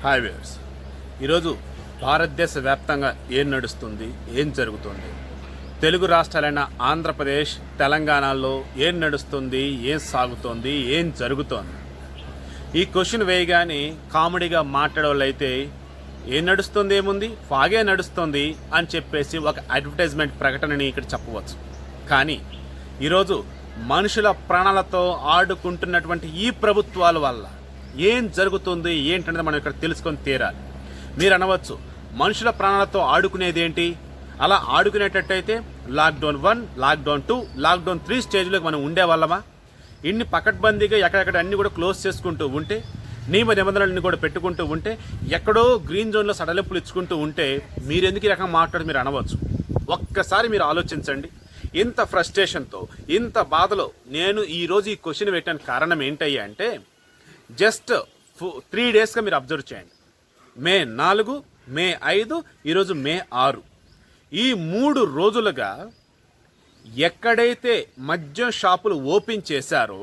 Hi viewers, ఈరోజు భారతదేశ వ్యాప్తంగా ఏం నడుస్తుంది, ఏం జరుగుతుంది, తెలుగు రాష్ట్రాలైన ఆంధ్రప్రదేశ్, తెలంగాణలో ఏం నడుస్తుంది, ఏం సాగుతోంది, ఏం జరుగుతోంది? ఈ క్వశ్చన్ వేయగానే కామెడీగా మాట్లాడేవాళ్ళైతే ఏం నడుస్తుంది, ఏముంది, ఫాగే నడుస్తుంది అని చెప్పేసి ఒక అడ్వర్టైజ్మెంట్ ప్రకటనని ఇక్కడ చెప్పవచ్చు. కానీ ఈరోజు మనుషుల ప్రాణాలతో ఆడుకుంటున్నటువంటి ఈ ప్రభుత్వాల వల్ల ఏం జరుగుతుంది ఏంటనేది మనం ఇక్కడ తెలుసుకొని తీరాలి. మీరు అనవచ్చు, మనుషుల ప్రాణాలతో ఆడుకునేది ఏంటి? అలా ఆడుకునేటట్టయితే లాక్డౌన్ 1, లాక్డౌన్ 2, లాక్డౌన్ 3 స్టేజ్లోకి మనం ఉండేవాళ్ళమా? ఇన్ని పకడ్బందీగా ఎక్కడెక్కడ అన్నీ కూడా క్లోజ్ చేసుకుంటూ ఉంటే, నియమ నిబంధనలన్నీ కూడా పెట్టుకుంటూ ఉంటే, ఎక్కడో గ్రీన్ జోన్లో సడలింపులు ఇచ్చుకుంటూ ఉంటే మీరెందుకు ఈ రకంగా మాట్లాడి మీరు అనవచ్చు. ఒక్కసారి మీరు ఆలోచించండి. ఇంత ఫ్రస్ట్రేషన్తో, ఇంత బాధలో నేను ఈరోజు ఈ క్వశ్చన్ పెట్టడానికి కారణం ఏంటయ్యా అంటే, జస్ట్ 3 డేస్గా మీరు అబ్జర్వ్ చేయండి. మే 4, మే 5, ఈరోజు మే 6. ఈ 3 రోజులుగా ఎక్కడైతే మద్యం షాపులు ఓపెన్ చేశారో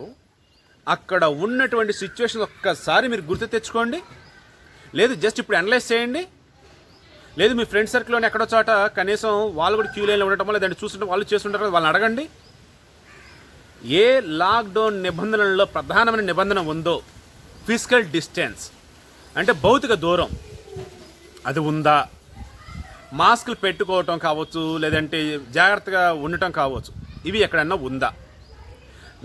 అక్కడ ఉన్నటువంటి సిచ్యువేషన్ ఒక్కసారి మీరు గుర్తు తెచ్చుకోండి. లేదు జస్ట్ ఇప్పుడు అనలైజ్ చేయండి. లేదు మీ ఫ్రెండ్ సర్కిల్లోనే ఎక్కడో చోట కనీసం వాళ్ళు కూడా క్యూ లైన్లో ఉండటం వల్ల దాన్ని చూస్తుంటే వాళ్ళు చేస్తుంటారు కదా, వాళ్ళని అడగండి. ఏ లాక్డౌన్ నిబంధనలలో ప్రధానమైన నిబంధన ఉందో ఫిజికల్ డిస్టెన్స్, అంటే భౌతిక దూరం, అది ఉందా? మాస్కులు పెట్టుకోవటం కావచ్చు, లేదంటే జాగ్రత్తగా ఉండటం కావచ్చు, ఇవి ఎక్కడన్నా ఉందా?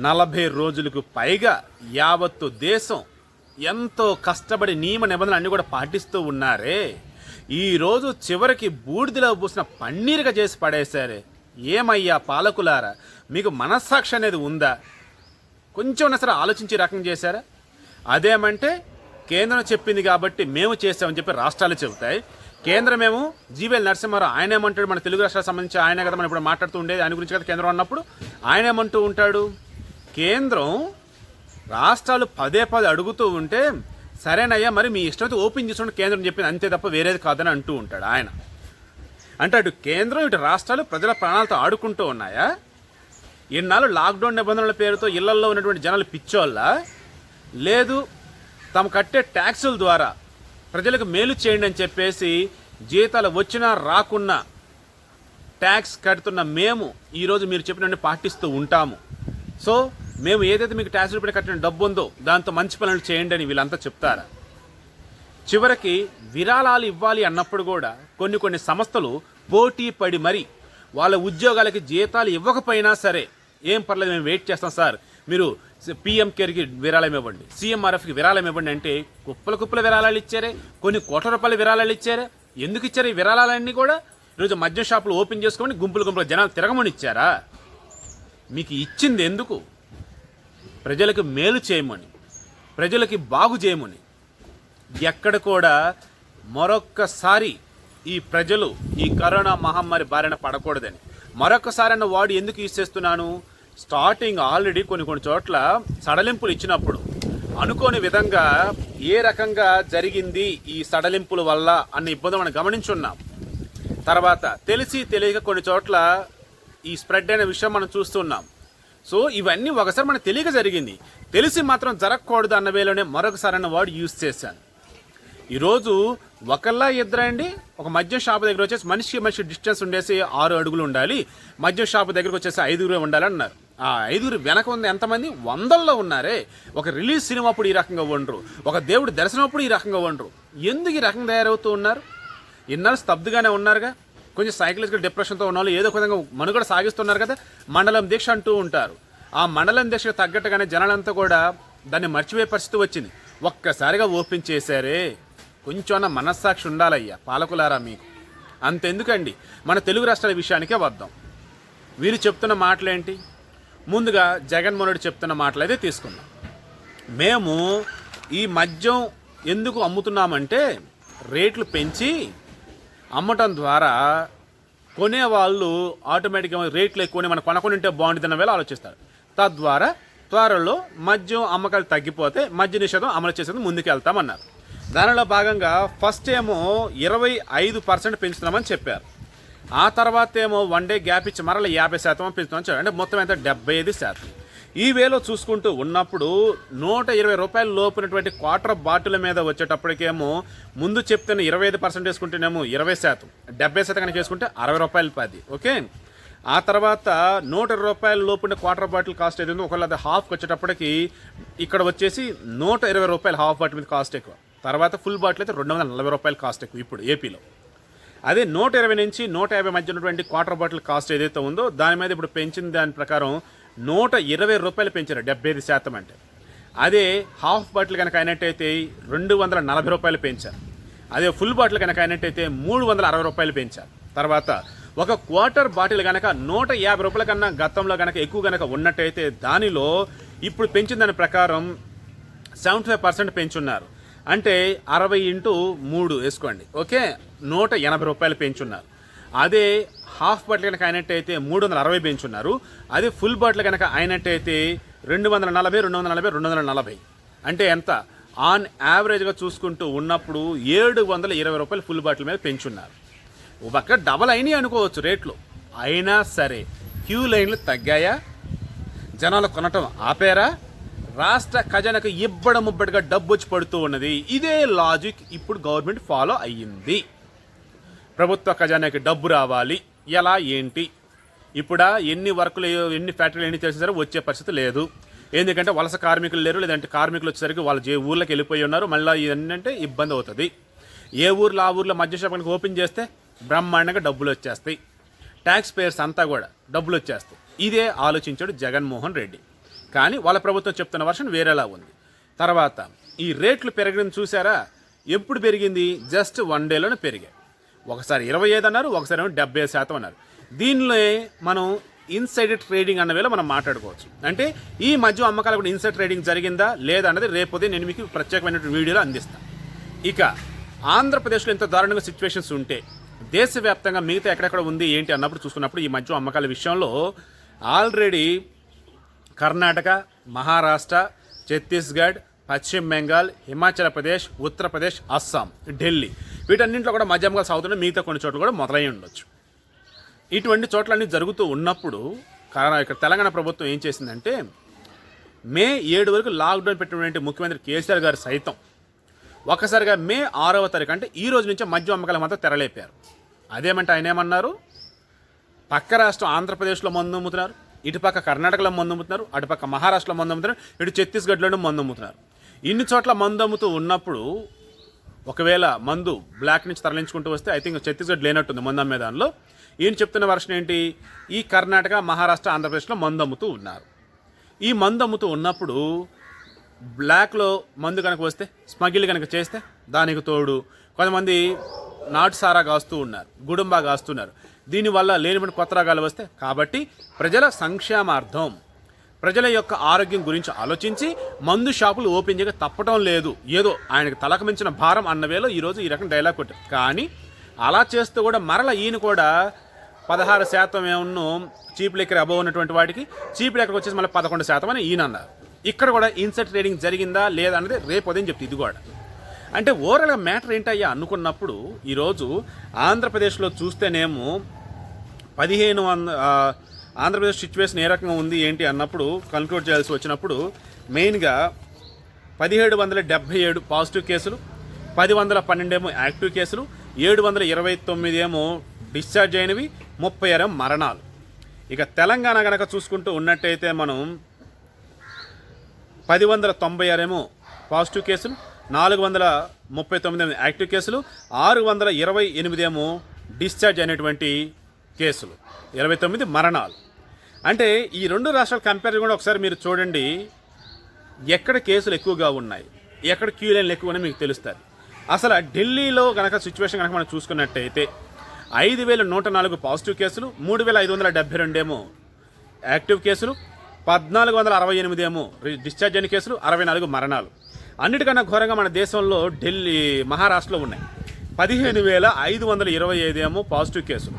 40 రోజులకు పైగా యావత్తు దేశం ఎంతో కష్టపడి నియమ నిబంధనలు అన్నీ కూడా పాటిస్తూ ఉన్నారే, ఈరోజు చివరికి బూడిదలో పూసిన పన్నీరుగా చేసి పడేశారే. ఏమయ్యా పాలకులారా, మీకు మనస్సాక్షి అనేది ఉందా? కొంచెం సరే ఆలోచించి రకం చేశారా? అదేమంటే కేంద్రం చెప్పింది కాబట్టి మేము చేసామని చెప్పి రాష్ట్రాలు చెబుతాయి. కేంద్రమేమో జీవీఎల్ నరసింహారావు ఆయన ఏమంటాడు, మన తెలుగు రాష్ట్రాలకు సంబంధించి ఆయన కదా మనం ఇప్పుడు మాట్లాడుతూ ఉండేది, ఆయన గురించి కదా కేంద్రం అన్నప్పుడు ఆయన ఏమంటూ ఉంటాడు, కేంద్రం రాష్ట్రాలు పదే అడుగుతూ ఉంటే సరేనయ్యా మరి మీ ఇష్టమైతే ఓపెన్ చేసుకుంటే కేంద్రం చెప్పింది అంతే తప్ప వేరేది కాదని అంటూ ఉంటాడు ఆయన. అంటే అటు కేంద్రం ఇటు రాష్ట్రాలు ప్రజల ప్రాణాలతో ఆడుకుంటూ ఉన్నాయా? ఇన్నాళ్ళు లాక్డౌన్ నిబంధనల పేరుతో ఇళ్లల్లో ఉన్నటువంటి జనాలు పిచ్చోళ్ళ, లేదు తాము కట్టే ట్యాక్సుల ద్వారా ప్రజలకు మేలు చేయండి అని చెప్పేసి జీతాలు వచ్చినా రాకున్నా ట్యాక్స్ కడుతున్న మేము ఈరోజు మీరు చెప్పినట్టు పాటిస్తూ ఉంటాము. సో మేము ఏదైతే మీకు ట్యాక్స్ రూపాయలు కట్టిన డబ్బు ఉందో దాంతో మంచి పనులు చేయండి అని వీళ్ళంతా చెప్తారా? చివరికి విరాళాలు ఇవ్వాలి అన్నప్పుడు కూడా కొన్ని సంస్థలు పోటీ పడి మరి వాళ్ళ ఉద్యోగాలకి జీతాలు ఇవ్వకపోయినా సరే ఏం పర్లేదు మేము వెయిట్ చేస్తాం సార్, మీరు పిఎం కేర్కి విరాళం ఇవ్వండి, సీఎంఆర్ఎఫ్కి విరాళం ఇవ్వండి అంటే కుప్పల విరాళాలు ఇచ్చారే, కొన్ని కోట్ల రూపాయల విరాళాలు ఇచ్చారే. ఎందుకు ఇచ్చారు ఈ విరాళాలన్నీ కూడా? ఈరోజు మద్యం షాపులు ఓపెన్ చేసుకోమని గుంపులు జనాలు తిరగమని ఇచ్చారా? మీకు ఇచ్చింది ఎందుకు? ప్రజలకు మేలు చేయమని, ప్రజలకి బాగు చేయమని. ఎక్కడ కూడా మరొక్కసారి ఈ ప్రజలు ఈ కరోనా మహమ్మారి బారిన పడకూడదని మరొకసారి అన్న వాడు ఎందుకు యూజ్ చేస్తున్నాను, స్టార్టింగ్ ఆల్రెడీ కొన్ని చోట్ల సడలింపులు ఇచ్చినప్పుడు అనుకోని విధంగా ఏ రకంగా జరిగింది ఈ సడలింపుల వల్ల అన్న ఇబ్బంది మనం గమనించున్నాం. తర్వాత తెలిసి తెలియక కొన్ని చోట్ల ఈ స్ప్రెడ్ అయిన విషయం మనం చూస్తున్నాం. సో ఇవన్నీ ఒకసారి మనకు తెలియక జరిగింది, తెలిసి మాత్రం జరగకూడదు అన్న వేలోనే మరొకసారి అన్న వాడు యూజ్ చేశాను. ఈరోజు ఒకళ్ళ ఇద్దరండి ఒక మద్యం షాపు దగ్గర వచ్చేసి మనిషి డిస్టెన్స్ ఉండేసి 6 అడుగులు ఉండాలి, మద్యం షాపు దగ్గరకు వచ్చేసి 5 ఉండాలి అన్నారు. ఆ 5 వెనక ఉంది ఎంతమంది? 100లో ఉన్నారే. ఒక రిలీజ్ సినిమా అప్పుడు ఈ రకంగా ఉండరు, ఒక దేవుడు దర్శనం అప్పుడు ఈ రకంగా ఉండరు. ఎందుకు ఈ రకంగా తయారవుతూ ఉన్నారు? ఇన్నాళ్ళు స్తబ్దుగానే ఉన్నారుగా. కొంచెం సైకలాజికల్ డిప్రెషన్తో ఉన్న వాళ్ళు ఏదో ఒక విధంగా మనుగడ సాగిస్తున్నారు కదా. మండలం దీక్ష అంటూ ఉంటారు. ఆ మండలం దీక్షకు తగ్గట్టుగానే జనాలంతా కూడా దాన్ని మర్చిపోయే పరిస్థితి వచ్చింది. ఒక్కసారిగా ఓపెన్ చేశారే. కొంచెం మనస్సాక్షి ఉండాలయ్యా పాలకులారా మీకు. అంతెందుకండి, మన తెలుగు రాష్ట్రాల విషయానికే వద్దాం. వీరు చెప్తున్న మాటలేంటి? ముందుగా జగన్మోహన్ రెడ్డి చెప్తున్న మాటలు అయితే తీసుకుందాం. మేము ఈ మద్యం ఎందుకు అమ్ముతున్నామంటే రేట్లు పెంచి అమ్మటం ద్వారా కొనేవాళ్ళు ఆటోమేటిక్గా రేట్లు ఎక్కువని మనం కొనుక్కొని ఉంటే బాగుంటుందన్న వేళ ఆలోచిస్తారు. తద్వారా త్వరలో మద్యం అమ్మకాలు తగ్గిపోతే మద్య నిషేధం అమలు చేసేది ముందుకు వెళ్తామన్నారు. దానిలో భాగంగా ఫస్ట్ ఏమో 25% పెంచుతున్నామని చెప్పారు. ఆ తర్వాత ఏమో 1 డే గ్యాప్ ఇచ్చి మరలా 50% పెంచుతున్నామని చెప్పారు. అంటే మొత్తం ఎంత 75%. ఈ వేలో చూసుకుంటూ ఉన్నప్పుడు 120 రూపాయల లోపునటువంటి క్వార్టర్ బాటిల్ మీద వచ్చేటప్పటికేమో ముందు చెప్తున్న 25% వేసుకుంటేనేమో 20%, 70% కనుక వేసుకుంటే 60 రూపాయలు పది. ఓకే, ఆ తర్వాత 120 రూపాయల లోపున క్వార్టర్ బాటిల్ కాస్ట్ ఏదైందో ఒకవేళ అది హాఫ్కి వచ్చేటప్పటికి ఇక్కడ వచ్చేసి 120 రూపాయలు హాఫ్ బాటిల్ మీద కాస్ట్ ఎక్కువ. తర్వాత ఫుల్ బాటిల్ అయితే 240 రూపాయలు కాస్ట్ ఎక్కువ ఇప్పుడు ఏపీలో. అదే 120 నుంచి 150 మధ్య ఉన్నటువంటి క్వార్టర్ బాటిల్ కాస్ట్ ఏదైతే ఉందో దాని మీద ఇప్పుడు పెంచిన దాని ప్రకారం 120 రూపాయలు పెంచారు, 75%. అంటే అదే హాఫ్ బాటిల్ కనుక అయినట్టయితే 240 రూపాయలు పెంచారు. అదే ఫుల్ బాటిల్ కనుక అయినట్టయితే 360 రూపాయలు పెంచారు. తర్వాత ఒక క్వార్టర్ బాటిల్ కనుక 150 రూపాయల కన్నా గతంలో కనుక ఎక్కువ కనుక ఉన్నట్టయితే దానిలో ఇప్పుడు పెంచిన దాని ప్రకారం 75% పెంచున్నారు. అంటే 60x3 వేసుకోండి. ఓకే, 180 రూపాయలు పెంచున్నారు. అదే హాఫ్ బాటిల్ కనుక అయినట్టయితే 360 పెంచున్నారు. అదే ఫుల్ బాటిల్ కనుక అయినట్టయితే 240, 240, 240. అంటే ఎంత? ఆన్ యావరేజ్గా చూసుకుంటూ ఉన్నప్పుడు 720 రూపాయలు ఫుల్ బాటిల్ మీద పెంచున్నారు. ఒక డబల్ అయినాయి అనుకోవచ్చు రేట్లు. అయినా సరే క్యూ లైన్లు తగ్గాయా? జనాలు కొనటం ఆపేరా? రాష్ట్ర ఖజానాకు ఇబ్బడముబ్బడిగా డబ్బు వచ్చి పడుతూ ఉన్నది. ఇదే లాజిక్ ఇప్పుడు గవర్నమెంట్ ఫాలో అయ్యింది. ప్రభుత్వ ఖజానాకి డబ్బు రావాలి, ఎలా ఏంటి? ఇప్పుడా ఎన్ని వర్కులు ఎన్ని ఫ్యాక్టరీలు ఎన్ని చేసినా సరే వచ్చే పరిస్థితి లేదు. ఎందుకంటే వలస కార్మికులు లేరు, లేదంటే కార్మికులు వచ్చేసరికి వాళ్ళు ఏ ఊర్లోకి వెళ్ళిపోయి ఉన్నారు. మళ్ళీ ఇవన్నీ ఇబ్బంది అవుతుంది. ఏ ఊర్లో ఆ ఊర్లో మద్య షాపులకు ఓపెన్ చేస్తే బ్రహ్మాండంగా డబ్బులు వచ్చేస్తాయి. ట్యాక్స్ పేయర్స్ అంతా కూడా డబ్బులు వచ్చేస్తాయి. ఇదే ఆలోచించాడు జగన్మోహన్ రెడ్డి. కానీ వాళ్ళ ప్రభుత్వం చెప్తున్న వర్షన్ వేరేలా ఉంది. తర్వాత ఈ రేట్లు పెరగడం చూసారా? ఎప్పుడు పెరిగింది? జస్ట్ 1 డేలోనే పెరిగాయి. ఒకసారి 25 అన్నారు, ఒకసారి 70% అన్నారు. దీనిలో మనం ఇన్సైడ్ ట్రేడింగ్ అన్న వేళ మనం మాట్లాడుకోవచ్చు. అంటే ఈ మధ్య అమ్మకాలు కూడా ఇన్సైడ్ ట్రేడింగ్ జరిగిందా లేదా అన్నది రేపొదే నేను మీకు ప్రత్యేకమైన వీడియోలో అందిస్తాను. ఇక ఆంధ్రప్రదేశ్లో ఎంత దారుణంగా సిచ్యువేషన్స్ ఉంటే దేశవ్యాప్తంగా మిగతా ఎక్కడెక్కడ ఉంది ఏంటి అన్నప్పుడు చూసుకున్నప్పుడు ఈ మద్యం అమ్మకాల విషయంలో ఆల్రెడీ కర్ణాటక, మహారాష్ట్ర, ఛత్తీస్గఢ్, పశ్చిమ బెంగాల్, హిమాచల్ ప్రదేశ్, ఉత్తరప్రదేశ్, అస్సాం, ఢిల్లీ వీటన్నింటిలో కూడా మద్య అమ్మకాలు సాగుతున్న మిగతా కొన్ని చోట్ల కూడా మొదలై ఉండొచ్చు. ఇటువంటి చోట్లన్నీ జరుగుతూ ఉన్నప్పుడు ఇక్కడ తెలంగాణ ప్రభుత్వం ఏం చేసిందంటే మే 7 వరకు లాక్డౌన్ పెట్టినటువంటి ముఖ్యమంత్రి కేసీఆర్ గారు సైతం ఒక్కసారిగా మే 6వ తారీఖు అంటే ఈ రోజు నుంచే మద్యం అమ్మకాల మాత్రం తెరలేపారు. అదేమంటే ఆయన ఏమన్నారు? పక్క రాష్ట్రం ఆంధ్రప్రదేశ్లో మందు అమ్ముతున్నారు, ఇటుపక్క కర్ణాటకలో మందు అమ్ముతున్నారు, అటుపక్క మహారాష్ట్రలో మందు అమ్ముతున్నారు, ఇటు ఛత్తీస్గఢ్లోనూ మందు అమ్ముతున్నారు. ఇన్ని చోట్ల మందు అమ్ముతూ ఉన్నప్పుడు ఒకవేళ మందు బ్లాక్ నుంచి తరలించుకుంటూ వస్తే ఐ థింక్ ఛత్తీస్గఢ్ లేనట్టుంది మందు అమ్మే దానిలో. ఈయన చెప్తున్న వర్షన్ ఏంటి? ఈ కర్ణాటక, మహారాష్ట్ర, ఆంధ్రప్రదేశ్లో మందు అమ్ముతూ ఉన్నారు. ఈ మందు అమ్ముతూ ఉన్నప్పుడు బ్లాక్లో మందు కనుక వస్తే స్మగిల్ కనుక చేస్తే దానికి తోడు కొంతమంది నాటు సారా కాస్తూ ఉన్నారు, గుడుంబా కాస్తున్నారు. దీనివల్ల లేనిపోయిన కొత్త రకాలు వస్తే కాబట్టి ప్రజల సంక్షేమార్థం ప్రజల యొక్క ఆరోగ్యం గురించి ఆలోచించి మందు షాపులు ఓపెన్ చేయక తప్పటం లేదు. ఏదో ఆయనకు తలకు మించిన భారం అన్న వేలో ఈరోజు ఈ రకం డైలాగ్ కొట్టారు. కానీ అలా చేస్తూ కూడా మరలా ఈయన కూడా 16% ఏమన్నా చీప్ లిక్కర్ అబవ్ ఉన్నటువంటి వాటికి చీప్ లిక్కర్కి వచ్చేసి మళ్ళీ 11% అని ఈయన అన్నారు. ఇక్కడ కూడా ఇన్సైడ్ ట్రేడింగ్ జరిగిందా లేదా అనేది రేపు ఉదయం చెప్తే ఇది కూడా. అంటే ఓవరాల్గా మ్యాటర్ ఏంటయ్యా అనుకున్నప్పుడు ఈరోజు ఆంధ్రప్రదేశ్లో చూస్తేనేమో 1500 ఆంధ్రప్రదేశ్ సిచ్యువేషన్ ఏ రకంగా ఉంది ఏంటి అన్నప్పుడు కన్క్లూడ్ చేయాల్సి వచ్చినప్పుడు మెయిన్గా 1777 పాజిటివ్ కేసులు, 1012 ఏమో యాక్టివ్ కేసులు, 729 ఏమో డిశ్చార్జ్ అయినవి, 36 మరణాలు. ఇక తెలంగాణ కనుక చూసుకుంటూ ఉన్నట్టయితే మనం 1096 ఏమో పాజిటివ్ కేసులు, 439 యాక్టివ్ కేసులు, 628 ఏమో డిశ్చార్జ్ అయినటువంటి కేసులు, 29 మరణాలు. అంటే ఈ రెండు రాష్ట్రాల కంపారిజన్ కూడా ఒకసారి మీరు చూడండి. ఎక్కడ కేసులు ఎక్కువగా ఉన్నాయి, ఎక్కడ క్యూ లైన్లు ఎక్కువ ఉన్నాయి మీకు తెలుస్తుంది. అసలు ఢిల్లీలో కనుక సిచ్యువేషన్ కనుక మనం చూసుకున్నట్టయితే 5104 పాజిటివ్ కేసులు, 3572 ఏమో యాక్టివ్ కేసులు, 1468 ఏమో డిశ్చార్జ్ అయిన కేసులు, 64 మరణాలు. అన్నిటికన్నా ఘోరంగా మన దేశంలో మహారాష్ట్రలో ఉన్నాయి. 15525 ఏమో పాజిటివ్ కేసులు,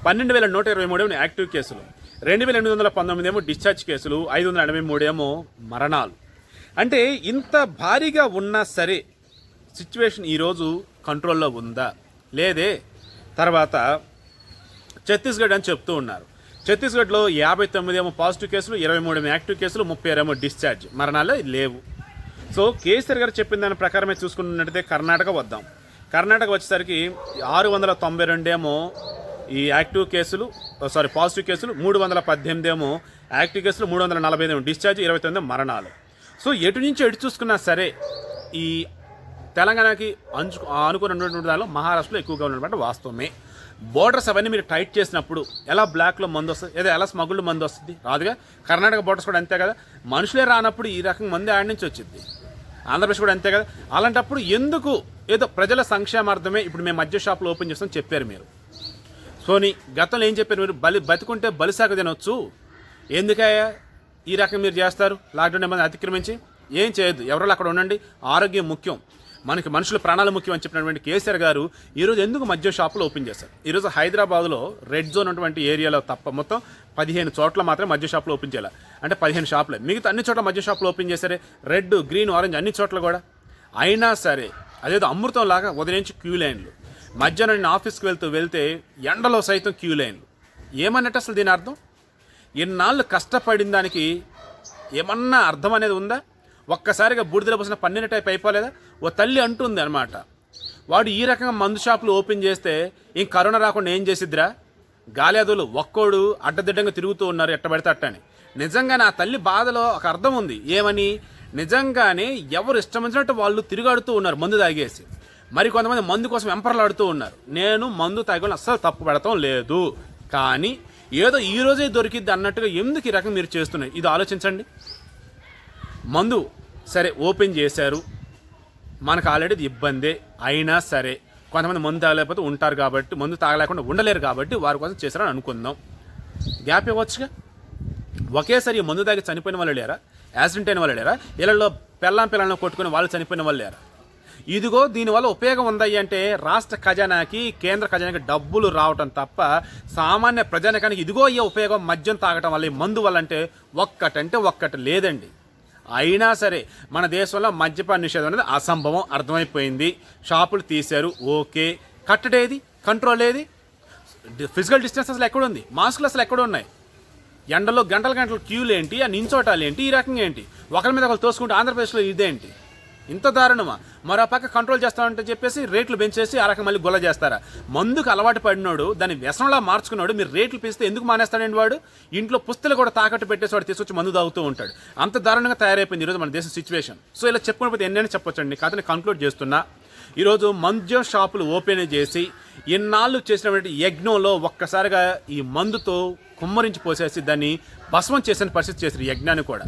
12123 ఏమో యాక్టివ్ కేసులు, 2819 ఏమో డిశ్చార్జ్ కేసులు, 583 ఏమో మరణాలు. అంటే ఇంత భారీగా ఉన్నా సరే సిచ్యువేషన్ ఈరోజు కంట్రోల్లో ఉందా లేదే. తర్వాత ఛత్తీస్గఢ్ అని చెప్తూ ఉన్నారు. ఛత్తీస్గఢ్లో 59 ఏమో పాజిటివ్ కేసులు, 23 ఏమో యాక్టివ్ కేసులు, 30 ఏమో డిశ్చార్జ్, మరణాలు లేవు. సో కేసీఆర్ గారు చెప్పిన దాని ప్రకారమే చూసుకున్నట్టయితే కర్ణాటక వద్దాం. కర్ణాటక వచ్చేసరికి 692 ఏమో ఈ యాక్టివ్ కేసులు, పాజిటివ్ కేసులు, 318 ఏమో యాక్టివ్ కేసులు, 345 ఏమో డిశ్చార్జ్, 29 మరణాలు. సో ఎటు నుంచి ఎటు చూసుకున్నా సరే ఈ తెలంగాణకి అనుకున్నటువంటి దానిలో మహారాష్ట్రలో ఎక్కువగా ఉన్నటువంటి వాస్తవమే. బోర్డర్స్ అవన్నీ మీరు టైట్ చేసినప్పుడు ఎలా బ్లాక్లో మందు వస్తుంది, ఏదో ఎలా స్మగుల్డ్ మందు వస్తుంది? రాదుగా. కర్ణాటక బోర్డర్స్ కూడా అంతే కదా. మనుషులే రానప్పుడు ఈ రకం మంది ఆడి నుంచి వచ్చింది. ఆంధ్రప్రదేశ్ కూడా అంతే కదా. అలాంటప్పుడు ఎందుకు ఏదో ప్రజల సంక్షేమార్థమే ఇప్పుడు మేము మద్య షాపులు ఓపెన్ చేస్తాం చెప్పారు మీరు. సోని గతంలో ఏం చెప్పారు మీరు? బతికుంటే బలిసాక తినొచ్చు, ఎందుకయ్యా ఈ రకం మీరు చేస్తారు? లాక్డౌన్ ఏమైనా అతిక్రమించి ఏం చేయొద్దు, ఎవరో అక్కడ ఉండండి, ఆరోగ్యం ముఖ్యం, మనకి మనుషుల ప్రాణాలు ముఖ్యం అని చెప్పినటువంటి కేసీఆర్ గారు ఈరోజు ఎందుకు మద్యం షాపులు ఓపెన్ చేశారు? ఈరోజు హైదరాబాద్లో రెడ్ జోన్ ఉన్నటువంటి ఏరియాలో తప్ప మొత్తం 15 చోట్ల మాత్రమే మద్యం షాపులు ఓపెన్ చేయాలి. అంటే 15 షాపులే, మిగతా అన్ని చోట్ల మద్యం షాపులు ఓపెన్ చేశారే, రెడ్, గ్రీన్, ఆరెంజ్ అన్ని చోట్ల కూడా. అయినా సరే అదేదో అమృతం లాగా ఉదయించి క్యూ లైన్లు, మధ్యాహ్నం నేను ఆఫీస్కి వెళ్తే ఎండలో సైతం క్యూ లైన్లు. ఏమన్నట్టు అసలు దీని అర్థం? ఎన్నాళ్ళు కష్టపడిన దానికి ఏమన్నా అర్థం అనేది ఉందా? ఒక్కసారిగా బూడిదలో పోసిన పన్నీరు టైప్ అయిపోలేదా? ఓ తల్లి అంటుంది అనమాట, వాడు ఈ రకంగా మందు షాపులు ఓపెన్ చేస్తే ఇంక కరోనా రాకుండా ఏం చేసిద్దిరా? గాలియాదులు ఒక్కోడు అడ్డదిడ్డంగా తిరుగుతూ ఉన్నారు ఎట్టబడితే అట్టని. నిజంగానే ఆ తల్లి బాధలో ఒక అర్థం ఉంది. ఏమని? నిజంగానే ఎవరు ఇష్టం వచ్చినట్టు వాళ్ళు తిరుగాడుతూ ఉన్నారు మందు తాగేసి. మరి కొంతమంది మందు కోసం వెంపర్లాడుతూ ఉన్నారు. నేను మందు తాగని అస్సలు తప్పు పెడతాం లేదు, కానీ ఏదో ఈ రోజే దొరికిద్ది అన్నట్టుగా ఎందుకు ఈ రకం మీరు చేస్తున్నారు? ఇది ఆలోచించండి. మందు సరే ఓపెన్ చేశారు, మనకు ఆల్రెడీ ఇబ్బందే, అయినా సరే కొంతమంది మందు తాగలేకపోతే ఉంటారు కాబట్టి, మందు తాగలేకుండా ఉండలేరు కాబట్టి వారి కోసం చేశారని అనుకుందాం. గ్యాప్ ఇవ్వచ్చుగా. ఒకేసారి ఈ మందు తాగి చనిపోయిన వాళ్ళు లేరా? యాక్సిడెంట్ అయిన వాళ్ళు లేరా? ఇళ్లలో పిల్లలను కొట్టుకుని వాళ్ళు చనిపోయిన వాళ్ళు లేరా? ఇదిగో దీనివల్ల ఉపయోగం ఉందయ్యి అంటే రాష్ట్ర ఖజానాకి, కేంద్ర ఖజానాకి డబ్బులు రావటం తప్ప సామాన్య ప్రజానికానికి ఇదిగో అయ్యే ఉపయోగం మద్యం తాగటం వల్ల, ఈ మందు వల్ల అంటే ఒక్కటి లేదండి. అయినా సరే మన దేశంలో మద్యపాన నిషేధం అనేది అసంభవం, అర్థమైపోయింది. షాపులు తీశారు, ఓకే. కట్టడేది? కంట్రోల్ ఏది? ఫిజికల్ డిస్టెన్స్ అసలు ఎక్కడుంది? మాస్కులు అసలు ఎక్కడ ఉన్నాయి? ఎండలో గంటల క్యూలు ఏంటి? ఆ నించోటాలు ఏంటి? ఈ రకంగా ఏంటి? ఒకరి మీద ఒకరు తోసుకుంటే ఆంధ్రప్రదేశ్లో ఇదేంటి? ఇంత దారుణమా? మరో పక్క కంట్రోల్ చేస్తామంటే చెప్పేసి రేట్లు పెంచేసి ఆ రకం మళ్ళీ గొల్ల చేస్తారా? మందుకు అలవాటు పడినోడు దాన్ని వ్యసనంలా మార్చుకున్నాడు, మీరు రేట్లు పెంచితే ఎందుకు మానేస్తాడండి వాడు? ఇంట్లో పుస్తలు కూడా తాకట్టు పెట్టేసి వాడు తీసుకొచ్చి మందు తాగుతూ ఉంటాడు. అంత దారుణంగా తయారైపోయింది ఈరోజు మన దేశం సిచ్యువేషన్. సో ఇలా చెప్పుకున్నప్పుడు ఎన్నైనా చెప్పొచ్చండి. కథని కంక్లూడ్ చేస్తున్నా. ఈరోజు మద్యం షాపులు ఓపెన్ చేసి ఇన్నాళ్ళు చేసినటువంటి యజ్ఞంలో ఒక్కసారిగా ఈ మందుతో కుమ్మరించి పోసేసి దాన్ని భస్మం చేసిన పరిస్థితి చేశారు. యజ్ఞాన్ని కూడా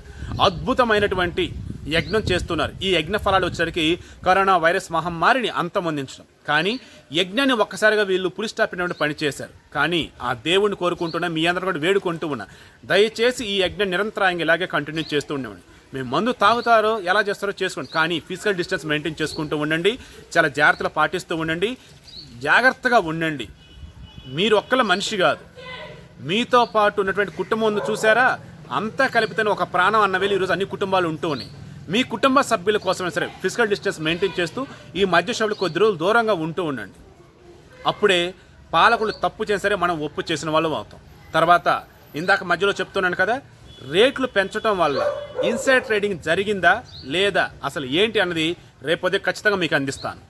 అద్భుతమైనటువంటి యజ్ఞం చేస్తున్నారు. ఈ యజ్ఞ ఫలాలు వచ్చేసరికి కరోనా వైరస్ మహమ్మారిని అంతమొందించడం. కానీ యజ్ఞాన్ని ఒక్కసారిగా వీళ్ళు పులి స్టాప్ పని చేశారు. కానీ ఆ దేవుడిని కోరుకుంటున్నా, మీ అందరూ కూడా వేడుకుంటూ ఉన్నా, దయచేసి ఈ యజ్ఞం నిరంతరాయంగా ఇలాగే కంటిన్యూ చేస్తూ ఉండేవాడి. మేము మందు తాగుతారో ఎలా చేస్తారో చేసుకోండి, కానీ ఫిజికల్ డిస్టెన్స్ మెయింటైన్ చేసుకుంటూ ఉండండి, చాలా జాగ్రత్తలు పాటిస్తూ ఉండండి, జాగ్రత్తగా ఉండండి. మీరు ఒక్కళ్ళ మనిషి కాదు, మీతో పాటు ఉన్నటువంటి కుటుంబం ఉంది చూసారా, అంతా కలిపితేనే ఒక ప్రాణం అన్న వేళ ఈరోజు అన్ని కుటుంబాలు ఉంటూ ఉన్నాయి. మీ కుటుంబ సభ్యుల కోసమే సరే ఫిజికల్ డిస్టెన్స్ మెయింటైన్ చేస్తూ ఈ మద్య షాపులు కొద్ది రోజులు దూరంగా ఉంటూ ఉండండి. అప్పుడే పాలకులు తప్పు చేసిన సరే మనం ఒప్పు చేసిన వాళ్ళం అవుతాం. తర్వాత ఇందాక మధ్యలో చెప్తున్నాను కదా, రేట్లు పెంచడం వల్ల ఇన్సైడ్ ట్రేడింగ్ జరిగిందా లేదా అసలు ఏంటి అన్నది రేపొద్దు ఖచ్చితంగా మీకు అందిస్తాను.